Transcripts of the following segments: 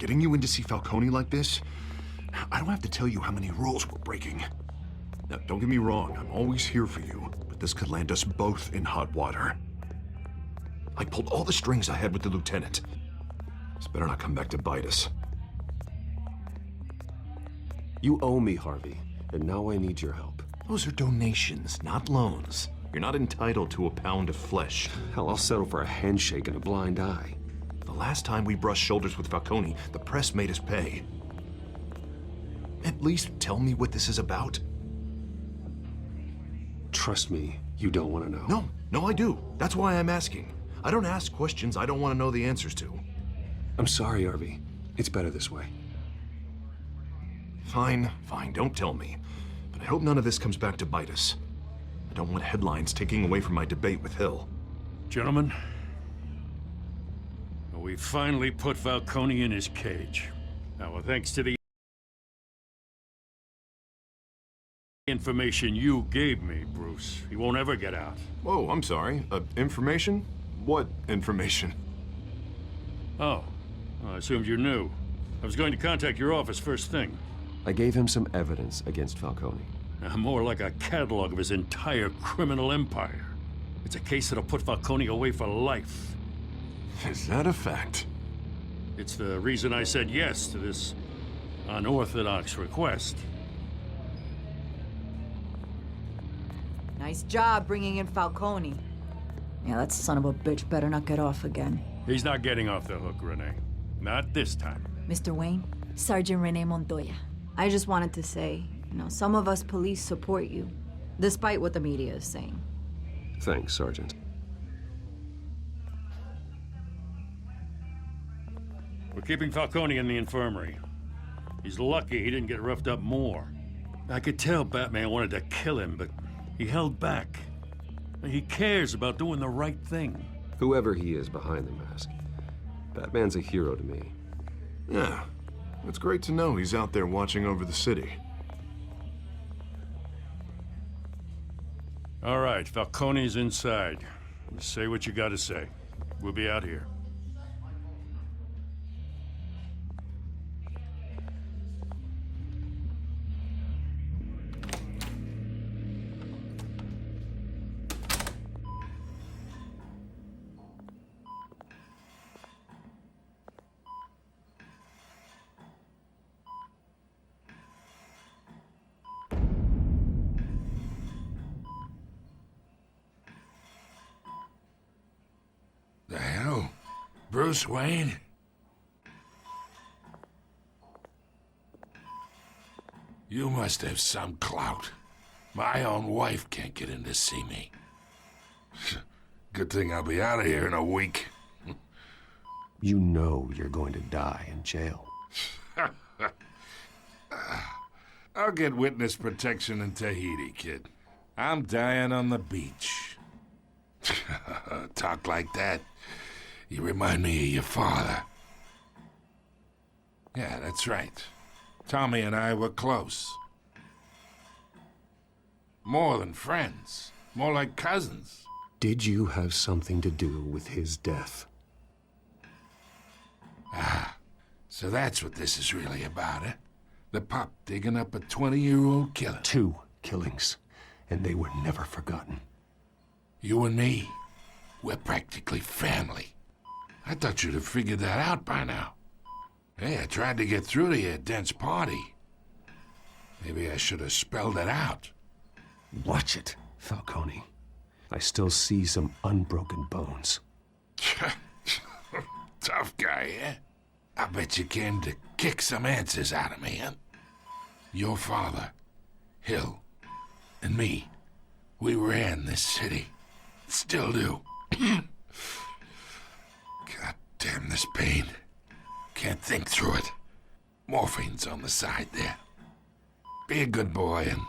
getting you in to see Falcone like this, I don't have to tell you how many rules we're breaking. Now, don't get me wrong, I'm always here for you, but this could land us both in hot water. I pulled all the strings I had with the lieutenant. This better not come back to bite us. You owe me, Harvey, and now I need your help. Those are donations, not loans. You're not entitled to a pound of flesh. Hell, I'll settle for a handshake and a blind eye. The last time we brushed shoulders with Falcone, the press made us pay. At least tell me what this is about. Trust me, you don't want to know. No, I do. That's why I'm asking. I don't ask questions I don't want to know the answers to. I'm sorry, Harvey. It's better this way. Fine, don't tell me. But I hope none of this comes back to bite us. I don't want headlines taking away from my debate with Hill. Gentlemen, we finally put Falcone in his cage. Now, thanks to the information you gave me, Bruce, he won't ever get out. Whoa, I'm sorry. Information? What information? Oh, I assumed you knew. I was going to contact your office first thing. I gave him some evidence against Falcone. More like a catalog of his entire criminal empire. It's a case that'll put Falcone away for life. Is that a fact? It's the reason I said yes to this unorthodox request. Nice job bringing in Falcone. Yeah, that son of a bitch better not get off again. He's not getting off the hook, Renee. Not this time. Mr. Wayne, Sergeant Renee Montoya. I just wanted to say, some of us police support you, despite what the media is saying. Thanks, Sergeant. We're keeping Falcone in the infirmary. He's lucky he didn't get roughed up more. I could tell Batman wanted to kill him, but he held back. He cares about doing the right thing. Whoever he is behind the mask, Batman's a hero to me. Yeah, it's great to know he's out there watching over the city. All right, Falcone's inside. Say what you gotta say. We'll be out here. The hell? Bruce Wayne? You must have some clout. My own wife can't get in to see me. Good thing I'll be out of here in a week. You know you're going to die in jail. I'll get witness protection in Tahiti, kid. I'm dying on the beach. Talk like that. You remind me of your father. Yeah, that's right. Tommy and I were close. More than friends. More like cousins. Did you have something to do with his death? So that's what this is really about, eh? The pup digging up a 20-year-old killer. 2 killings, and they were never forgotten. You and me, we're practically family. I thought you'd have figured that out by now. Hey, I tried to get through to your dense party. Maybe I should have spelled it out. Watch it, Falcone. I still see some unbroken bones. Tough guy, eh? I bet you came to kick some answers out of me, huh? Your father, Hill, and me, we ran this city. Still do. God damn this pain. Can't think through it. Morphine's on the side there. Be a good boy and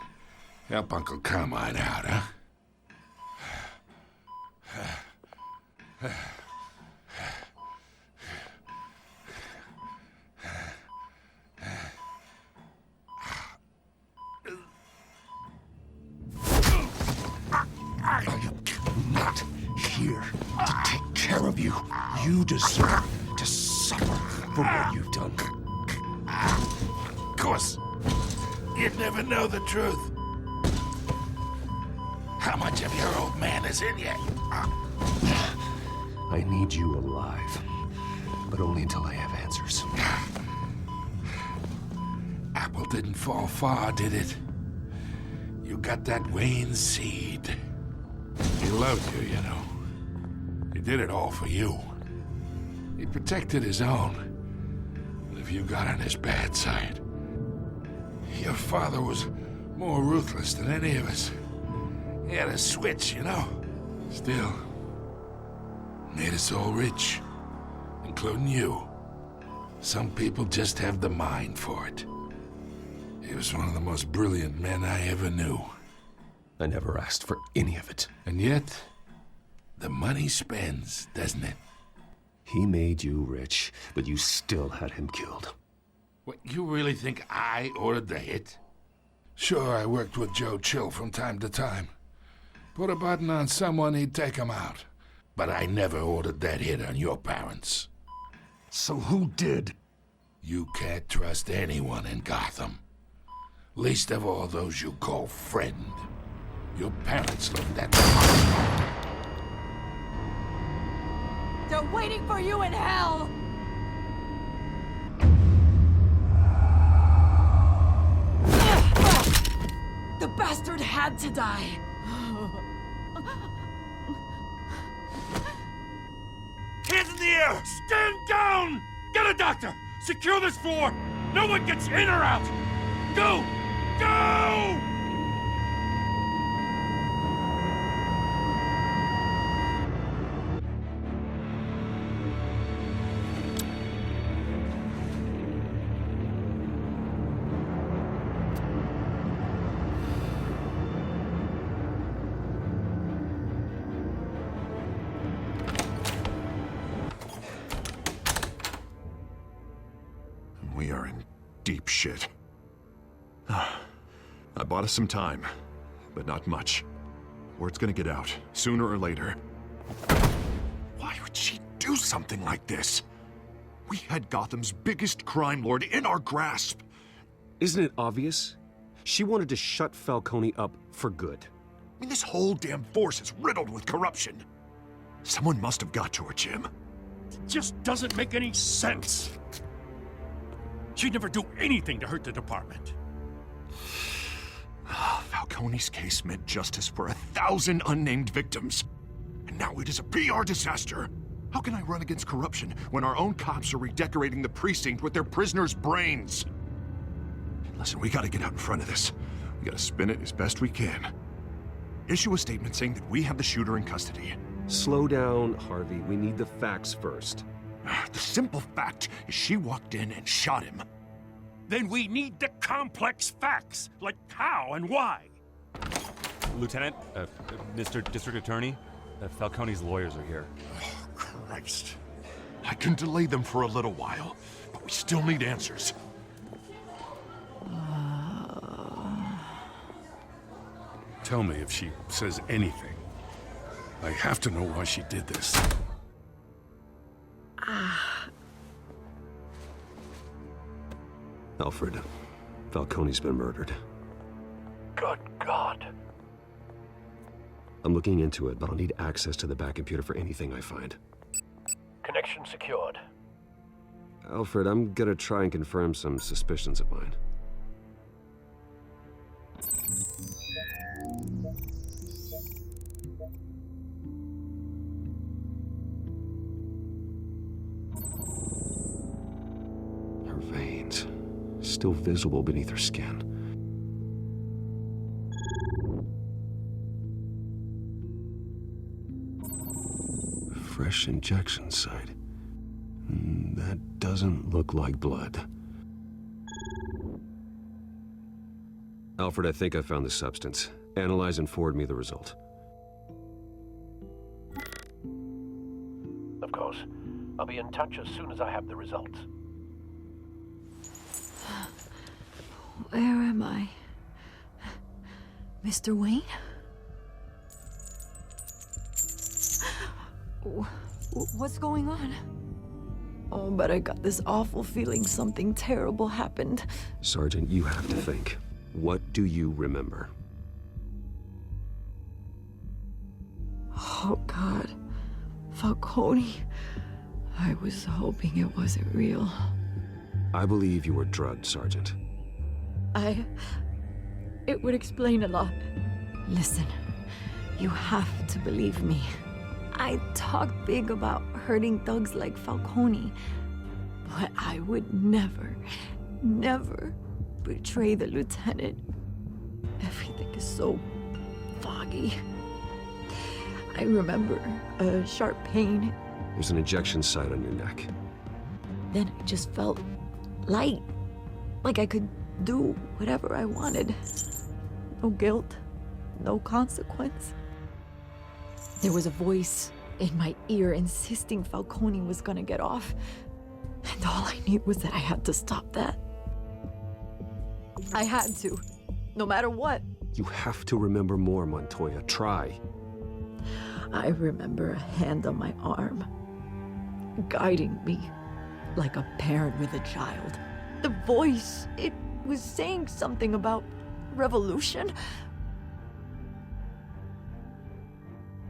help Uncle Carmine out, huh? I am not here to take care of you. You deserve to suffer for what you've done. Of course, you'd never know the truth. How much of your old man is in you? I need you alive, but only until I have answers. Apple didn't fall far, did it? You got that Wayne seed. He loved you, you know. He did it all for you. He protected his own. But if you got on his bad side, your father was more ruthless than any of us. He had a switch, you know. Still, made us all rich, including you. Some people just have the mind for it. He was one of the most brilliant men I ever knew. I never asked for any of it. And yet, the money spends, doesn't it? He made you rich, but you still had him killed. What, you really think I ordered the hit? Sure, I worked with Joe Chill from time to time. Put a button on someone, he'd take him out. But I never ordered that hit on your parents. So who did? You can't trust anyone in Gotham. Least of all those you call friend. Your parents looked at me. They're waiting for you in hell! The bastard had to die! Hands in the air! Stand down! Get a doctor! Secure this floor! No one gets in or out! Go! Go! We are in deep shit. I bought us some time, but not much. Word's gonna get out, sooner or later. Why would she do something like this? We had Gotham's biggest crime lord in our grasp. Isn't it obvious? She wanted to shut Falcone up for good. I mean, this whole damn force is riddled with corruption. Someone must have got to her, Jim. It just doesn't make any sense. She'd never do anything to hurt the department. Falcone's case meant justice for 1,000 unnamed victims. And now it is a PR disaster. How can I run against corruption when our own cops are redecorating the precinct with their prisoners' brains? Listen, we gotta get out in front of this. We gotta spin it as best we can. Issue a statement saying that we have the shooter in custody. Slow down, Harvey. We need the facts first. The simple fact is she walked in and shot him. Then we need the complex facts, like how and why. Lieutenant, Mr. District Attorney, Falcone's lawyers are here. Oh, Christ. I can delay them for a little while, but we still need answers. Tell me if she says anything. I have to know why she did this. Alfred, Falcone's been murdered. Good God. I'm looking into it, but I'll need access to the back computer for anything I find. Connection secured. Alfred, I'm gonna try and confirm some suspicions of mine. Her veins, still visible beneath her skin. Fresh injection site. That doesn't look like blood. Alfred, I think I found the substance. Analyze and forward me the result. Of course. I'll be in touch as soon as I have the results. Where am I? Mr. Wayne? What's going on? Oh, but I got this awful feeling something terrible happened. Sergeant, you have to think. What do you remember? Oh, God. Falcone. I was hoping it wasn't real. I believe you were drugged, Sergeant. It would explain a lot. Listen, you have to believe me. I talk big about hurting thugs like Falcone, but I would never, never betray the lieutenant. Everything is so foggy. I remember a sharp pain. There's an injection site on your neck. Then I just felt light, like I could do whatever I wanted. No guilt, no consequence. There was a voice in my ear insisting Falcone was gonna get off. And all I knew was that I had to stop that. I had to, no matter what. You have to remember more, Montoya. Try. I remember a hand on my arm, guiding me like a parent with a child. The voice, it was saying something about revolution.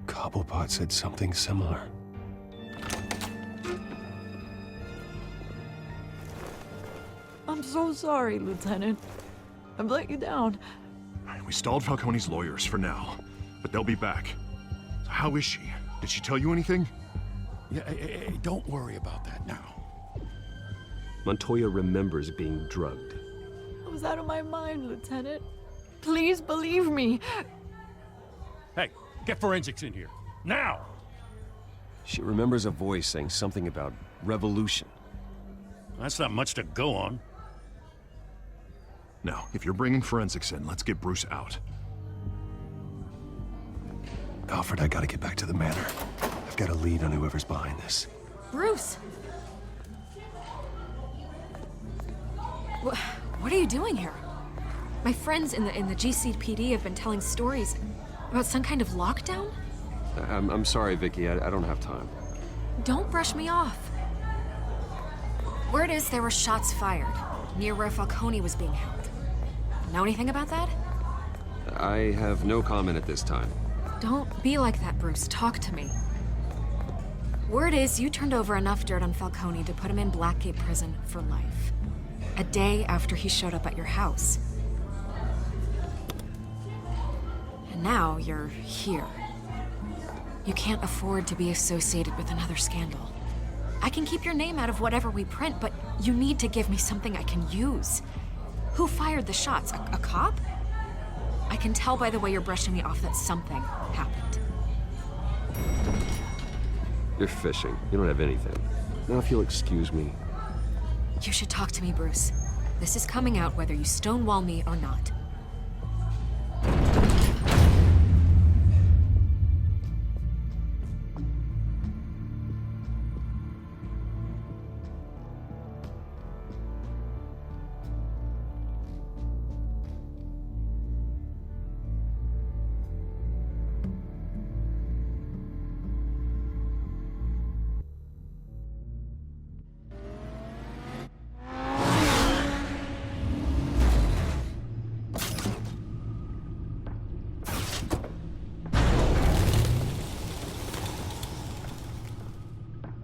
Cobblepot said something similar. I'm so sorry, Lieutenant. I've let you down. We stalled Falcone's lawyers for now, but they'll be back. So how is she? Did she tell you anything? Yeah, hey, don't worry about that now. Montoya remembers being drugged. I was out of my mind, Lieutenant. Please believe me. Hey, get forensics in here. Now! She remembers a voice saying something about revolution. That's not much to go on. Now, if you're bringing forensics in, let's get Bruce out. Alfred, I gotta get back to the manor. I've got a lead on whoever's behind this. Bruce! What are you doing here? My friends in the GCPD have been telling stories about some kind of lockdown? I'm sorry, Vicky. I don't have time. Don't brush me off. Word is there were shots fired near where Falcone was being held. Know anything about that? I have no comment at this time. Don't be like that, Bruce. Talk to me. Word is you turned over enough dirt on Falcone to put him in Blackgate Prison for life. A day after he showed up at your house. And now you're here. You can't afford to be associated with another scandal. I can keep your name out of whatever we print, but you need to give me something I can use. Who fired the shots? A cop? I can tell by the way you're brushing me off that something happened. You're fishing. You don't have anything. Now, if you'll excuse me. You should talk to me, Bruce. This is coming out whether you stonewall me or not.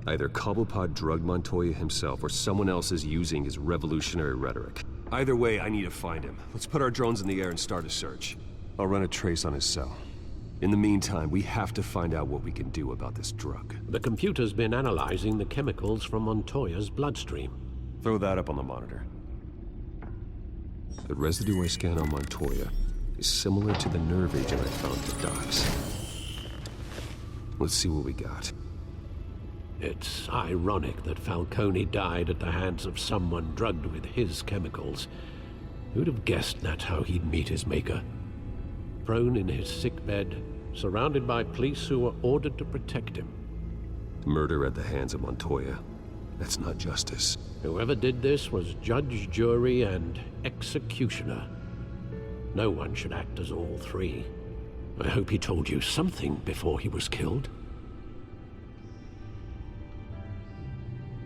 Either Cobblepot drugged Montoya himself, or someone else is using his revolutionary rhetoric. Either way, I need to find him. Let's put our drones in the air and start a search. I'll run a trace on his cell. In the meantime, we have to find out what we can do about this drug. The computer's been analyzing the chemicals from Montoya's bloodstream. Throw that up on the monitor. The residue I scan on Montoya is similar to the nerve agent I found at Doc's. Let's see what we got. It's ironic that Falcone died at the hands of someone drugged with his chemicals. Who'd have guessed that's how he'd meet his maker? Prone in his sickbed, surrounded by police who were ordered to protect him. Murder at the hands of Montoya. That's not justice. Whoever did this was judge, jury, and executioner. No one should act as all three. I hope he told you something before he was killed.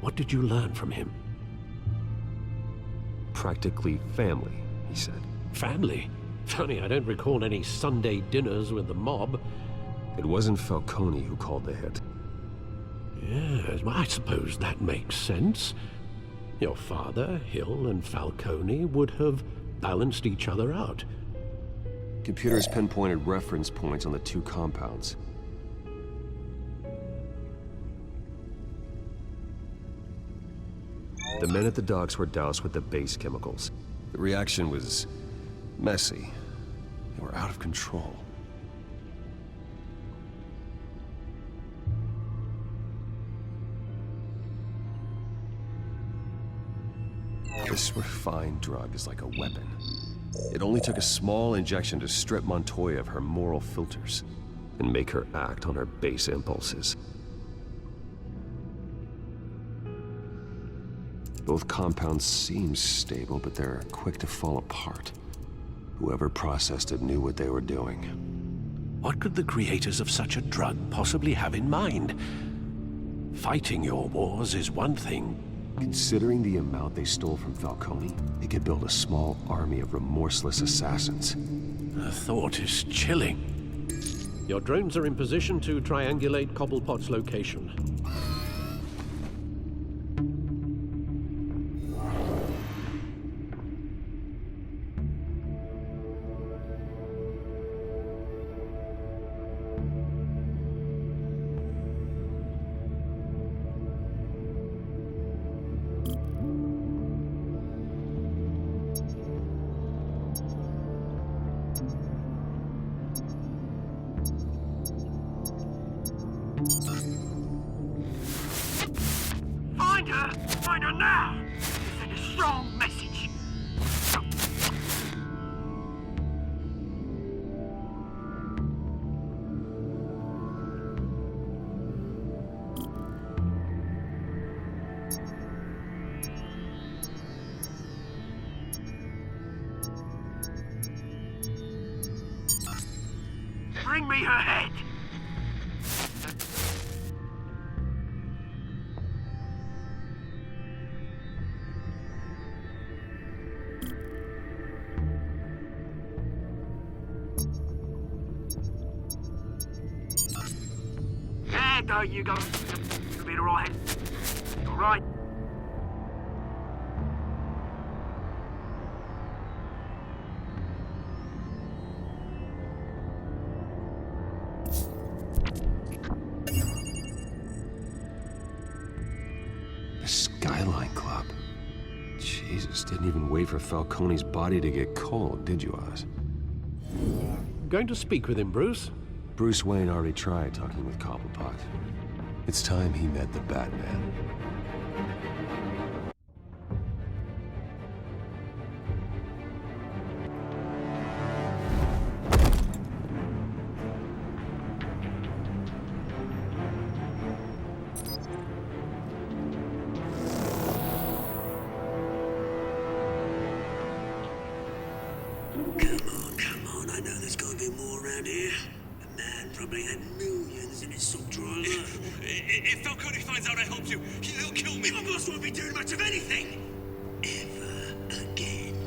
What did you learn from him? Practically family, he said. Family? Funny, I don't recall any Sunday dinners with the mob. It wasn't Falcone who called the hit. Yes, well, I suppose that makes sense. Your father, Hill, and Falcone would have balanced each other out. Computers pinpointed reference points on the two compounds. The men at the docks were doused with the base chemicals. The reaction was messy. They were out of control. This refined drug is like a weapon. It only took a small injection to strip Montoya of her moral filters and make her act on her base impulses. Both compounds seem stable, but they're quick to fall apart. Whoever processed it knew what they were doing. What could the creators of such a drug possibly have in mind? Fighting your wars is one thing. Considering the amount they stole from Falcone, they could build a small army of remorseless assassins. The thought is chilling. Your drones are in position to triangulate Cobblepot's location. Find her! Find her now! Send a strong message. Bring me her head! There you go. You'll be all right. All right. The Skyline Club. Jesus, didn't even wait for Falcone's body to get cold, did you, Oz? Going to speak with him, Bruce? Bruce Wayne already tried talking with Cobblepot. It's time he met the Batman. Come on, I know there's gotta be more around here. The man probably had millions in his soul drawer. If Falcone finds out I helped you, he'll kill me. My boss won't be doing much of anything. Ever again.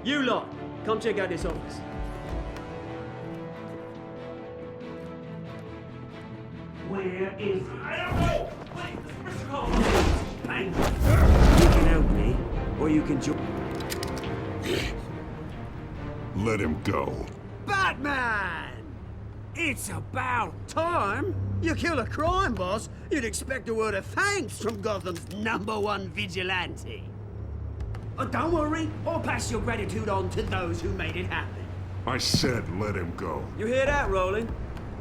You lot, come check out this office. Where is he? I don't know! Wait, Mr. Cole! Hang on. You can help me, or you can join. Let him go. Batman! It's about time. You kill a crime boss, you'd expect a word of thanks from Gotham's #1 vigilante. Oh, don't worry, I'll pass your gratitude on to those who made it happen. I said let him go. You hear that, Roland?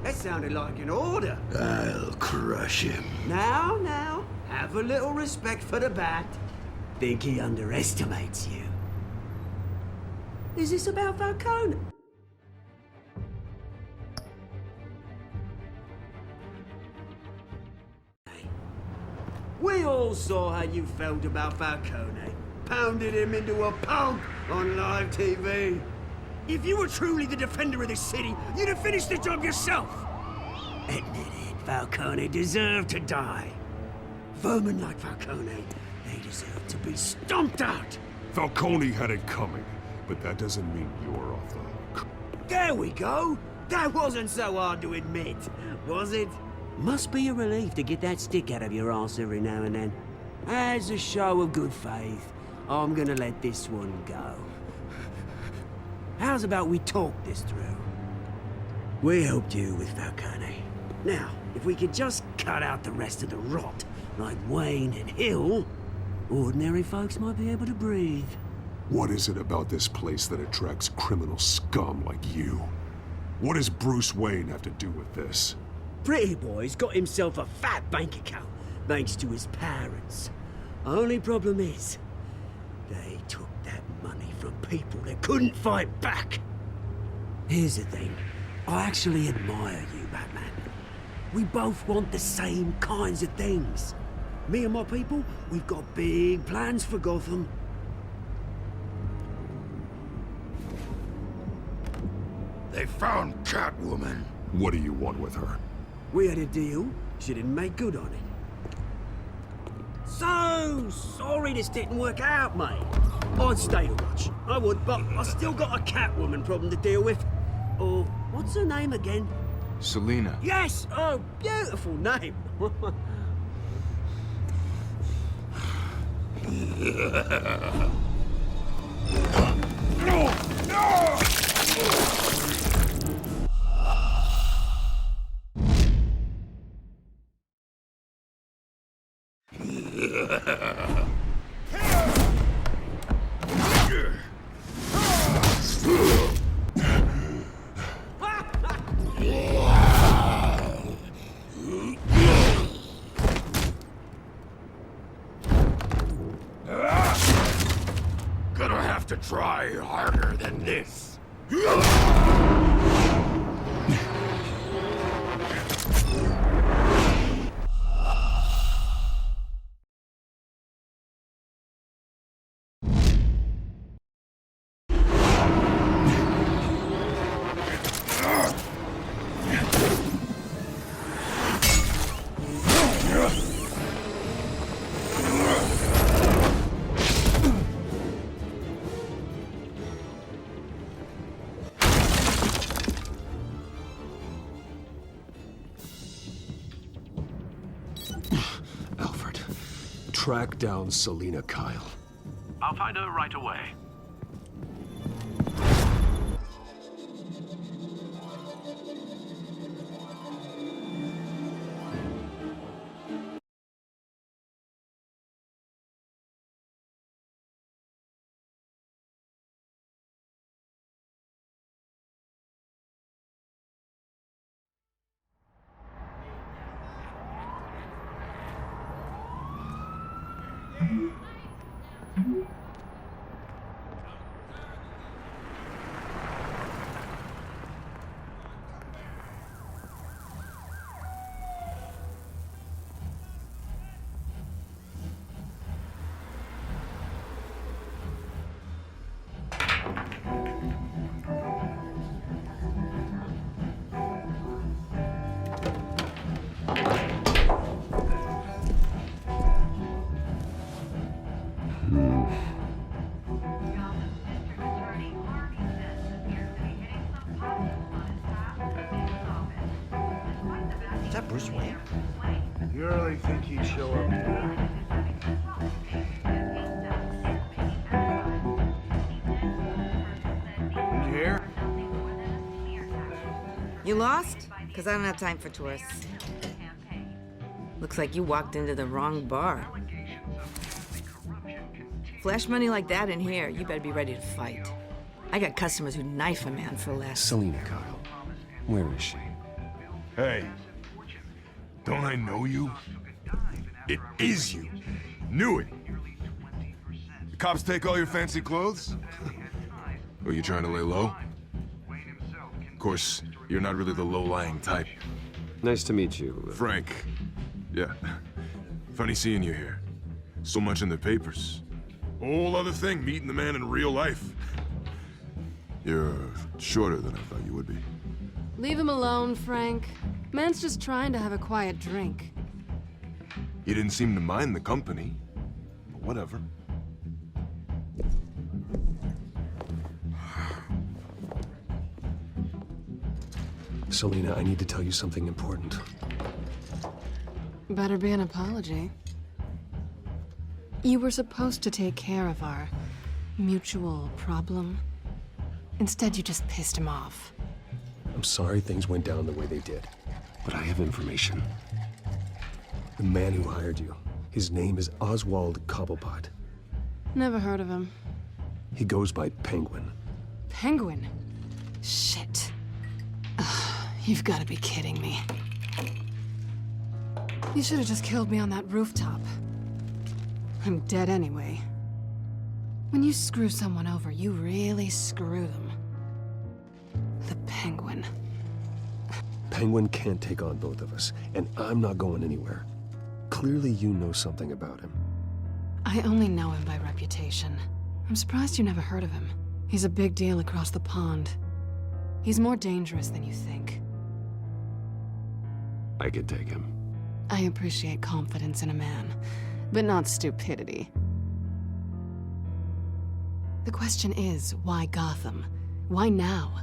That sounded like an order. I'll crush him. Now, have a little respect for the Bat. Think he underestimates you. Is this about Falcone? We all saw how you felt about Falcone. Pounded him into a pulp on live TV. If you were truly the defender of this city, you'd have finished the job yourself. Admit it, Falcone deserved to die. Vermin like Falcone, they deserve to be stomped out. Falcone had it coming, but that doesn't mean you're off the hook. There we go. That wasn't so hard to admit, was it? Must be a relief to get that stick out of your ass every now and then. As a show of good faith, I'm gonna let this one go. How's about we talk this through? We helped you with Falcone. Now, if we could just cut out the rest of the rot, like Wayne and Hill, ordinary folks might be able to breathe. What is it about this place that attracts criminal scum like you? What does Bruce Wayne have to do with this? Pretty Boy's got himself a fat bank account, thanks to his parents. Only problem is, they took that money from people that couldn't fight back. Here's the thing. I actually admire you, Batman. We both want the same kinds of things. Me and my people, we've got big plans for Gotham. They found Catwoman. What do you want with her? We had a deal. She didn't make good on it. So sorry this didn't work out, mate. I'd stay to watch. I would, but I still got a Catwoman problem to deal with. Oh, what's her name again? Selina. Yes! Oh, beautiful name. Gonna have to try harder than this. Alfred, track down Selina Kyle. I'll find her right away. Is that Bruce Wayne? You really think he'd show up here? You here? You lost? Because I don't have time for tourists. Looks like you walked into the wrong bar. Flash money like that in here, you better be ready to fight. I got customers who knife a man for less. Selina Kyle. Where is she? Hey, don't I know you? It is you. Knew it. The cops take all your fancy clothes? Or you trying to lay low? Of course, you're not really the low-lying type. Nice to meet you. Frank. Yeah. Funny seeing you here. So much in the papers. Whole other thing, meeting the man in real life. You're shorter than I thought you would be. Leave him alone, Frank. Man's just trying to have a quiet drink. You didn't seem to mind the company. But whatever. Selina, I need to tell you something important. Better be an apology. You were supposed to take care of our mutual problem. Instead, you just pissed him off. I'm sorry things went down the way they did, but I have information. The man who hired you, his name is Oswald Cobblepot. Never heard of him. He goes by Penguin. Penguin? Shit. Ugh, you've got to be kidding me. You should have just killed me on that rooftop. I'm dead anyway. When you screw someone over, you really screw them. The Penguin. Penguin can't take on both of us, and I'm not going anywhere. Clearly you know something about him. I only know him by reputation. I'm surprised you never heard of him. He's a big deal across the pond. He's more dangerous than you think. I could take him. I appreciate confidence in a man, but not stupidity. The question is, why Gotham? Why now?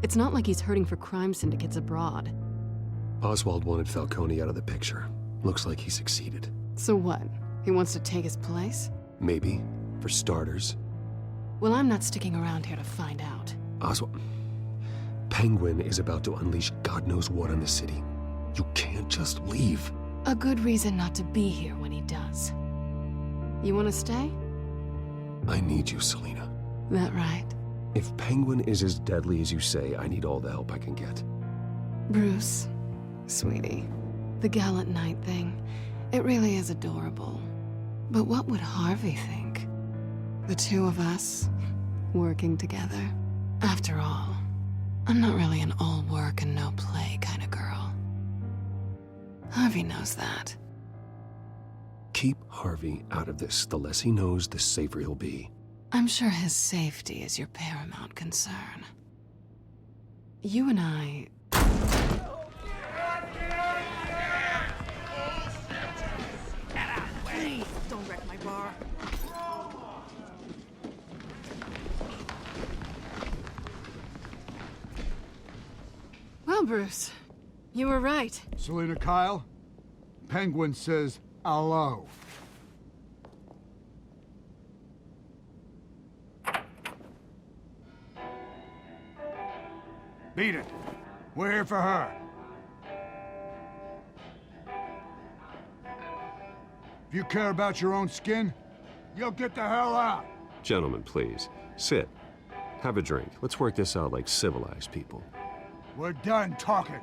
It's not like he's hurting for crime syndicates abroad. Oswald wanted Falcone out of the picture. Looks like he succeeded. So what? He wants to take his place? Maybe, for starters. Well, I'm not sticking around here to find out. Oswald... Penguin is about to unleash God knows what on the city. You can't just leave. A good reason not to be here when he does. You want to stay? I need you, Selina. That right? If Penguin is as deadly as you say, I need all the help I can get. Bruce, sweetie, the gallant knight thing, it really is adorable. But what would Harvey think? The two of us, working together. After all, I'm not really an all work and no play kind of girl. Harvey knows that. Keep Harvey out of this. The less he knows, the safer he'll be. I'm sure his safety is your paramount concern. You and I... Please, don't wreck my bar. Well, Bruce, you were right. Selina Kyle, Penguin says hello. Beat it. We're here for her. If you care about your own skin, you'll get the hell out. Gentlemen, please. Sit. Have a drink. Let's work this out like civilized people. We're done talking.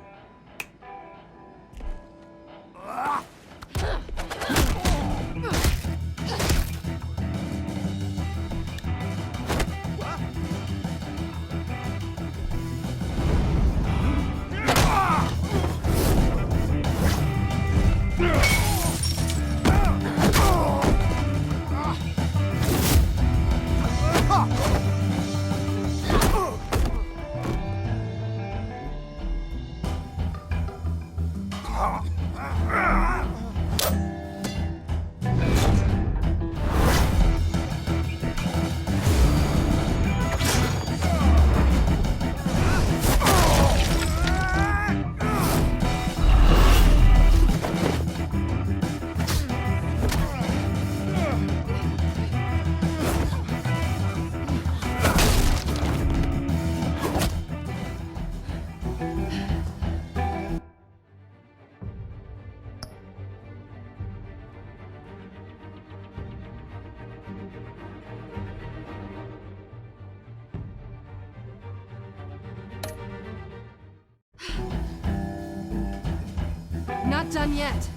Not done yet.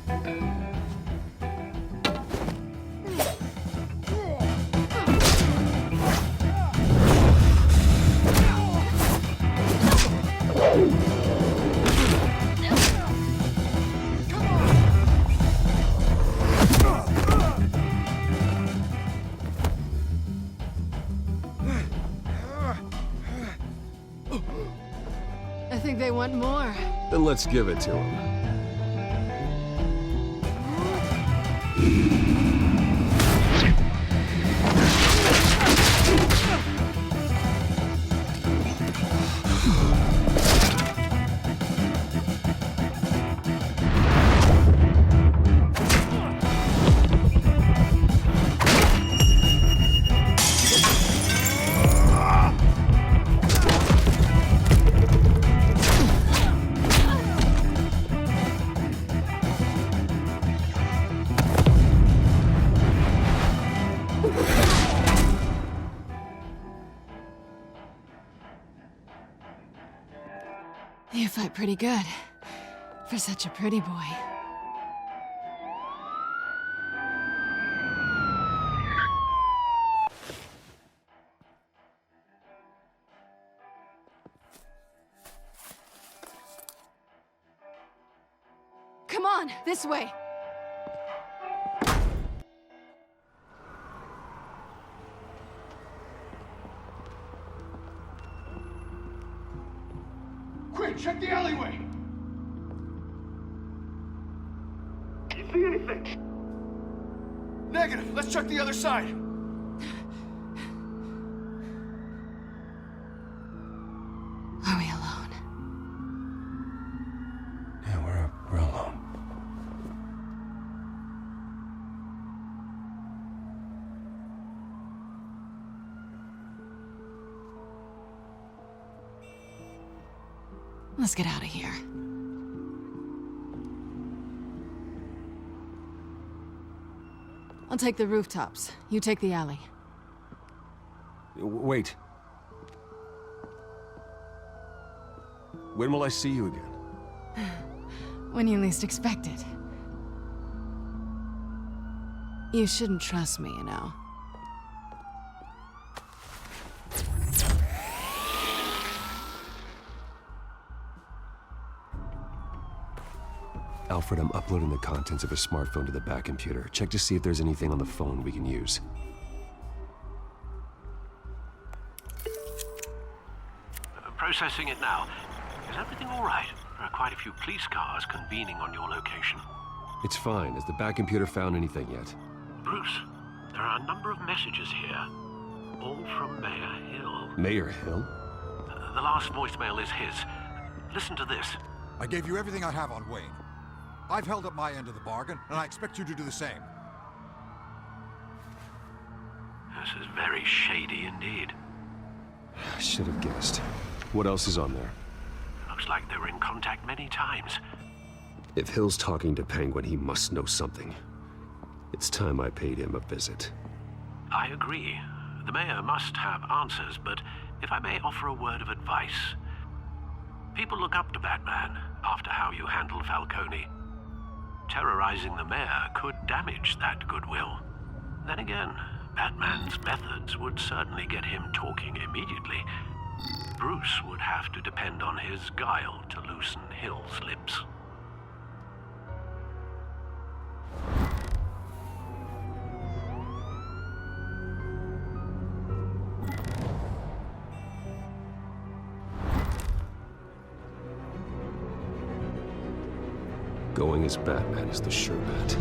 I think they want more. Then let's give it to them. You fight pretty good. For such a pretty boy. Come on, this way. Quick, check the alleyway! You see anything? Negative. Let's check the other side. Are we alone? Yeah, we're alone. Let's get out of here. I'll take the rooftops. You take the alley. Wait. When will I see you again? When you least expect it. You shouldn't trust me, you know. Alfred, I'm uploading the contents of a smartphone to the back computer. Check to see if there's anything on the phone we can use. Processing it now. Is everything all right? There are quite a few police cars convening on your location. It's fine. Has the back computer found anything yet? Bruce, there are a number of messages here. All from Mayor Hill. Mayor Hill? The last voicemail is his. Listen to this. I gave you everything I have on Wayne. I've held up my end of the bargain, and I expect you to do the same. This is very shady indeed. I should have guessed. What else is on there? Looks like they were in contact many times. If Hill's talking to Penguin, he must know something. It's time I paid him a visit. I agree. The mayor must have answers, but if I may offer a word of advice. People look up to Batman after how you handled Falcone. Terrorizing the mayor could damage that goodwill. Then again, Batman's methods would certainly get him talking immediately. Bruce would have to depend on his guile to loosen Hill's lips. Going as Batman is the sure bet.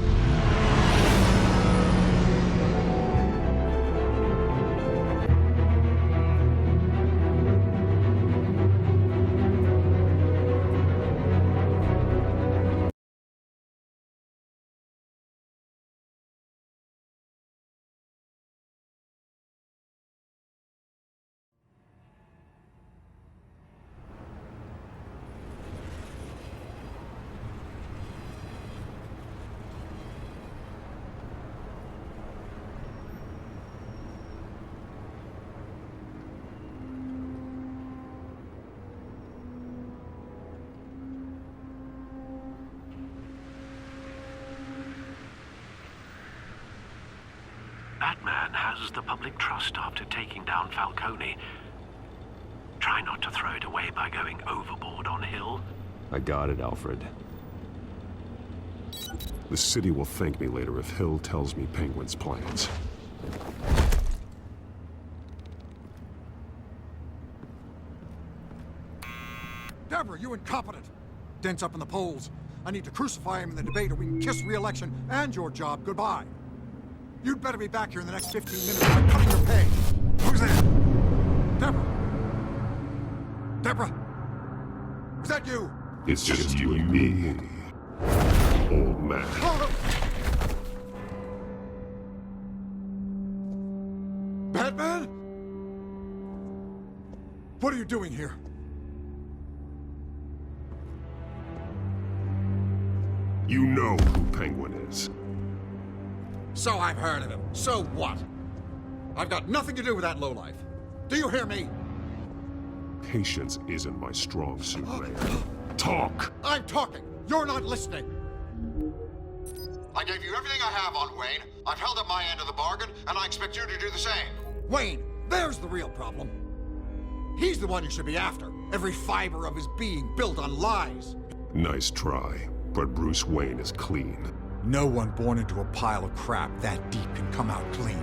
Batman has the public trust after taking down Falcone. Try not to throw it away by going overboard on Hill. I got it, Alfred. The city will thank me later if Hill tells me Penguin's plans. Deborah, you incompetent! Dent's up in the polls. I need to crucify him in the debate or we can kiss re-election and your job goodbye. You'd better be back here in the next 15 minutes or I'm cutting your pay. Who's there? Deborah? Deborah? Is that you? It's just you and me, old man. Batman? What are you doing here? You know who Penguin is. So I've heard of him. So what? I've got nothing to do with that lowlife. Do you hear me? Patience isn't my strong suit, Ray. Talk! I'm talking. You're not listening. I gave you everything I have on Wayne. I've held up my end of the bargain, and I expect you to do the same. Wayne, there's the real problem. He's the one you should be after. Every fiber of his being built on lies. Nice try, but Bruce Wayne is clean. No one born into a pile of crap that deep can come out clean.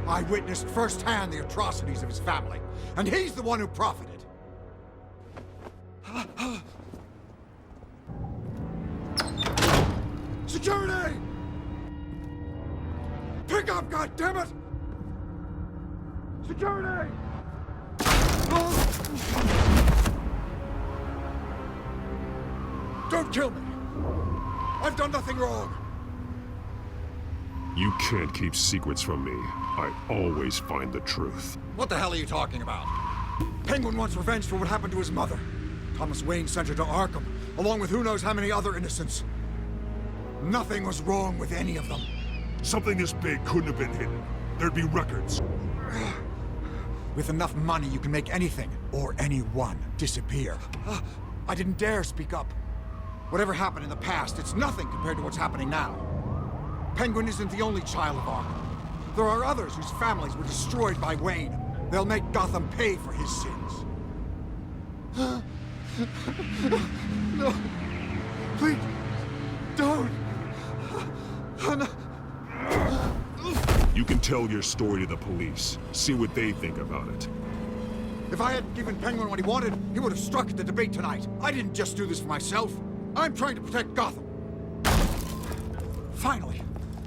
I witnessed firsthand the atrocities of his family, and he's the one who profited. Security! Pick up, goddammit! Security! Don't kill me! I've done nothing wrong! You can't keep secrets from me. I always find the truth. What the hell are you talking about? Penguin wants revenge for what happened to his mother. Thomas Wayne sent her to Arkham, along with who knows how many other innocents. Nothing was wrong with any of them. Something this big couldn't have been hidden. There'd be records. With enough money, you can make anything, or anyone, disappear. I didn't dare speak up. Whatever happened in the past, it's nothing compared to what's happening now. Penguin isn't the only child of Arkham. There are others whose families were destroyed by Wayne. They'll make Gotham pay for his sins. No. Please, don't. No. You can tell your story to the police. See what they think about it. If I hadn't given Penguin what he wanted, he would have struck at the debate tonight. I didn't just do this for myself. I'm trying to protect Gotham. Finally.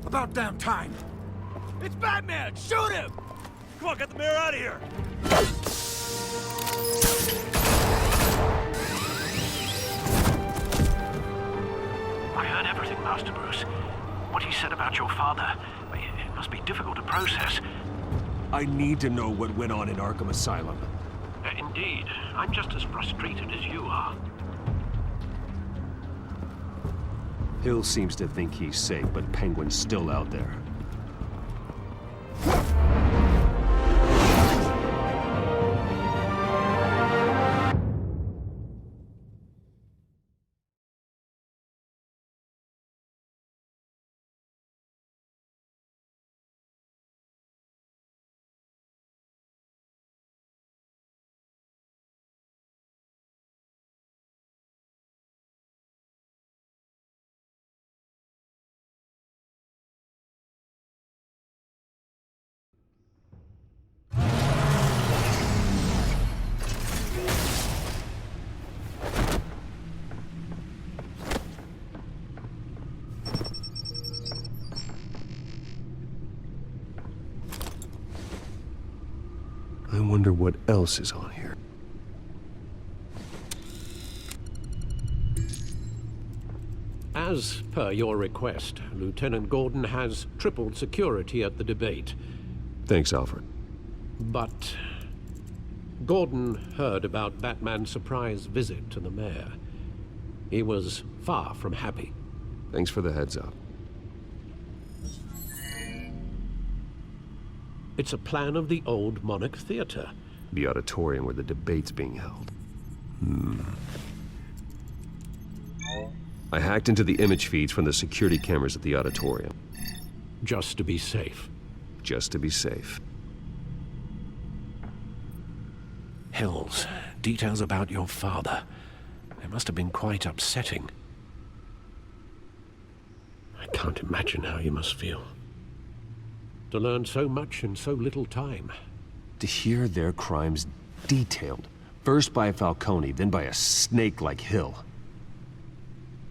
About damn time. It's Batman! Shoot him! Come on, get the mayor out of here! I heard everything, Master Bruce. What he said about your father, it must be difficult to process. I need to know what went on in Arkham Asylum. Indeed. I'm just as frustrated as you are. Hill seems to think he's safe, but Penguin's still out there. I wonder what else is on here. As per your request, Lieutenant Gordon has tripled security at the debate. Thanks, Alfred. But Gordon heard about Batman's surprise visit to the mayor. He was far from happy. Thanks for the heads up. It's a plan of the old Monarch Theater. The auditorium where the debate's being held. I hacked into the image feeds from the security cameras at the auditorium. Just to be safe. Just to be safe. Hills, details about your father. They must have been quite upsetting. I can't imagine how you must feel. To learn so much in so little time. To hear their crimes detailed, First by Falcone, then by a snake like Hill.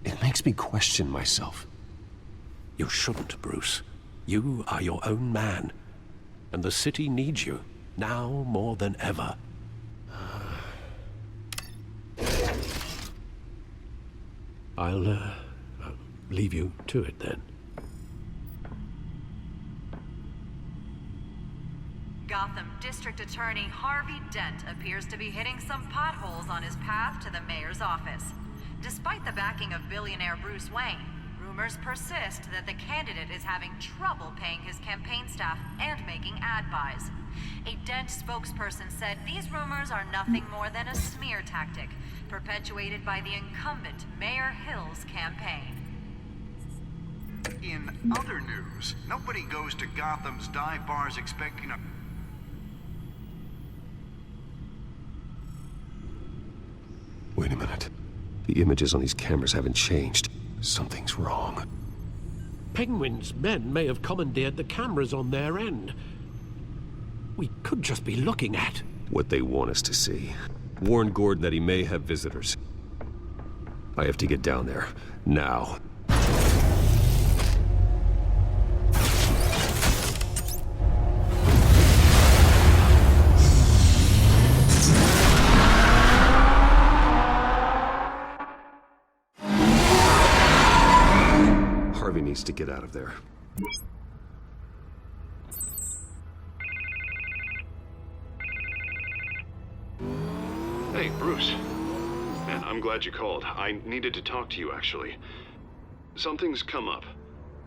It makes me question myself. You shouldn't, Bruce. You are your own man. And the city needs you, now more than ever. I'll leave you to it then. Gotham District Attorney Harvey Dent appears to be hitting some potholes on his path to the mayor's office. Despite the backing of billionaire Bruce Wayne, rumors persist that the candidate is having trouble paying his campaign staff and making ad buys. A Dent spokesperson said these rumors are nothing more than a smear tactic, perpetuated by the incumbent Mayor Hill's campaign. In other news, nobody goes to Gotham's dive bars expecting a... Wait a minute. The images on these cameras haven't changed. Something's wrong. Penguin's men may have commandeered the cameras on their end. We could just be looking at what they want us to see. Warn Gordon that he may have visitors. I have to get down there. Now. Harvey needs to get out of there. Hey, Bruce. Man, I'm glad you called. I needed to talk to you, actually. Something's come up.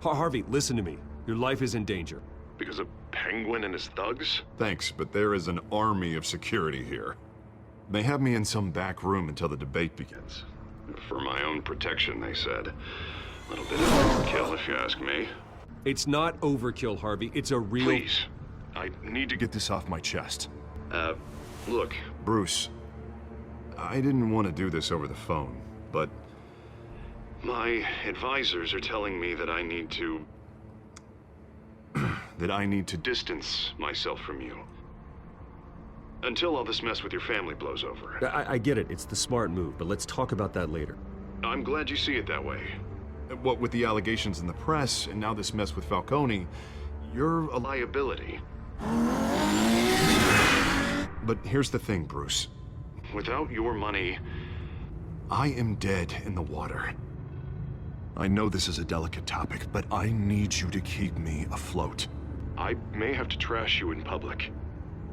Harvey, listen to me. Your life is in danger. Because of Penguin and his thugs? Thanks, but there is an army of security here. They have me in some back room until the debate begins. For my own protection, they said. A little bit of overkill, if you ask me. It's not overkill, Harvey. It's a real... Please. I need to get this off my chest. Look. Bruce, I didn't want to do this over the phone, but... My advisors are telling me that I need to... that I need to distance myself from you. Until all this mess with your family blows over. I get it. It's the smart move, but let's talk about that later. I'm glad you see it that way. What with the allegations in the press, and now this mess with Falcone, you're a liability. But here's the thing, Bruce. Without your money... I am dead in the water. I know this is a delicate topic, but I need you to keep me afloat. I may have to trash you in public,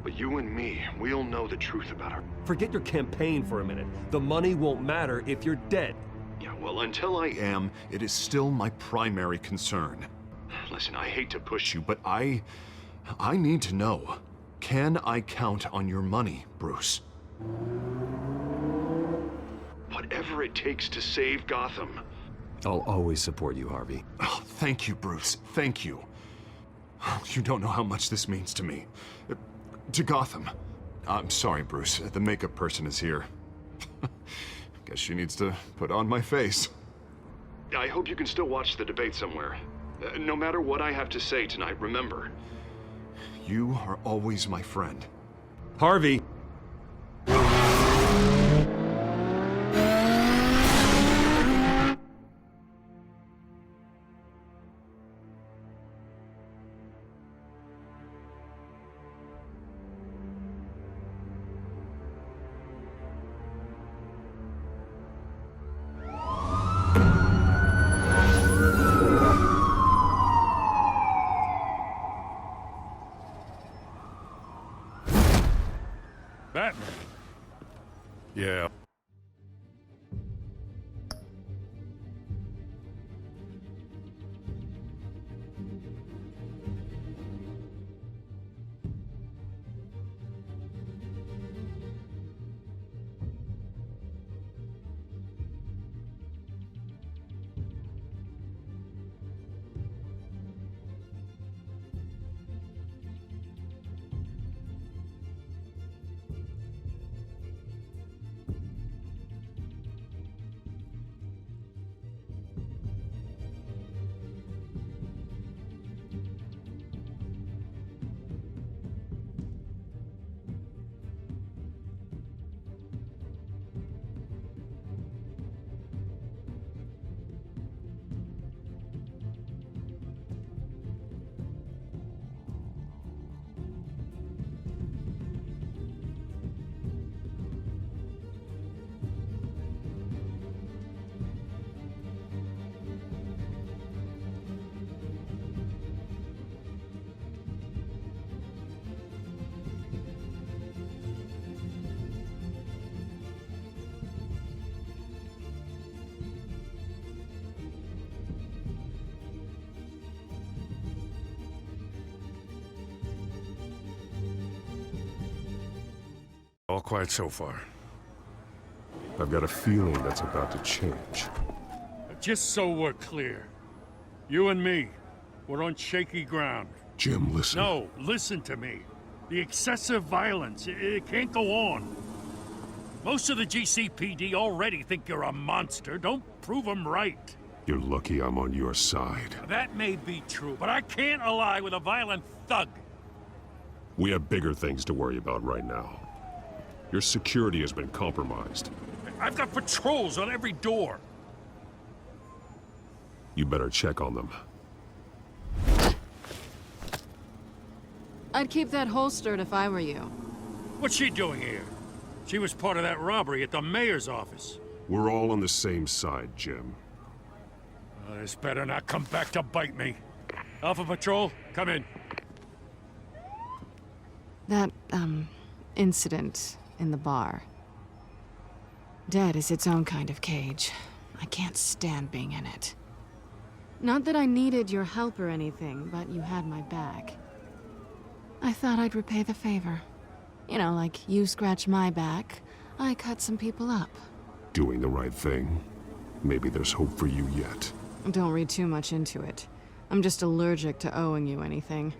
but you and me, we'll know the truth about her. Forget your campaign for a minute. The money won't matter if you're dead. Yeah, well, until I am, it is still my primary concern. Listen, I hate to push you, but I need to know. Can I count on your money, Bruce? Whatever it takes to save Gotham. I'll always support you, Harvey. Oh, thank you, Bruce. Thank you. You don't know how much this means to me. To Gotham. I'm sorry, Bruce. The makeup person is here. Guess she needs to put on my face. I hope you can still watch the debate somewhere. No matter what I have to say tonight, remember. You are always my friend. Harvey! All quiet so far. I've got a feeling that's about to change. Just so we're clear, you and me, we're on shaky ground. Jim, listen. No, listen to me. The excessive violence, it can't go on. Most of the GCPD already think you're a monster. Don't prove them right. You're lucky I'm on your side. That may be true, but I can't ally with a violent thug. We have bigger things to worry about right now. Your security has been compromised. I've got patrols on every door. You better check on them. I'd keep that holstered if I were you. What's she doing here? She was part of that robbery at the mayor's office. We're all on the same side, Jim. This better not come back to bite me. Alpha Patrol, come in. That, incident in the bar. Dead is its own kind of cage. I can't stand being in it. Not that I needed your help or anything, but you had my back. I thought I'd repay the favor. You know, like you scratch my back, I cut some people up. Doing the right thing. Maybe there's hope for you yet. Don't read too much into it. I'm just allergic to owing you anything.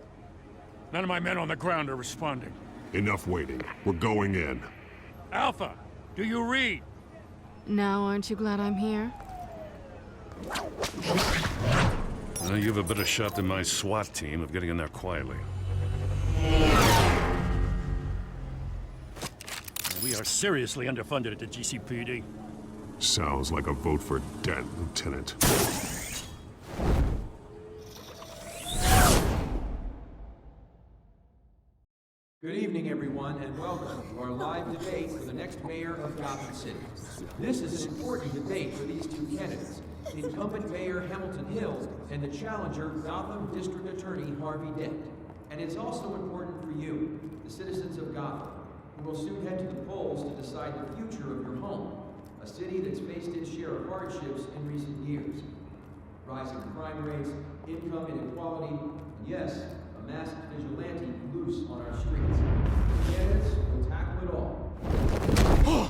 None of my men on the ground are responding. Enough waiting. We're going in. Alpha, do you read? Now aren't you glad I'm here? Well, you have a better shot than my SWAT team of getting in there quietly. We are seriously underfunded at the GCPD. Sounds like a vote for Dent, Lieutenant. Good evening, everyone, and welcome to our live debate for the next mayor of Gotham City. This is an important debate for these two candidates, incumbent Mayor Hamilton Hill and the challenger Gotham District Attorney Harvey Dent. And it's also important for you, the citizens of Gotham, who will soon head to the polls to decide the future of your home, a city that's faced its share of hardships in recent years. Rising crime rates, income inequality, and yes, a masked vigilante loose on our streets. The candidates will tackle it all.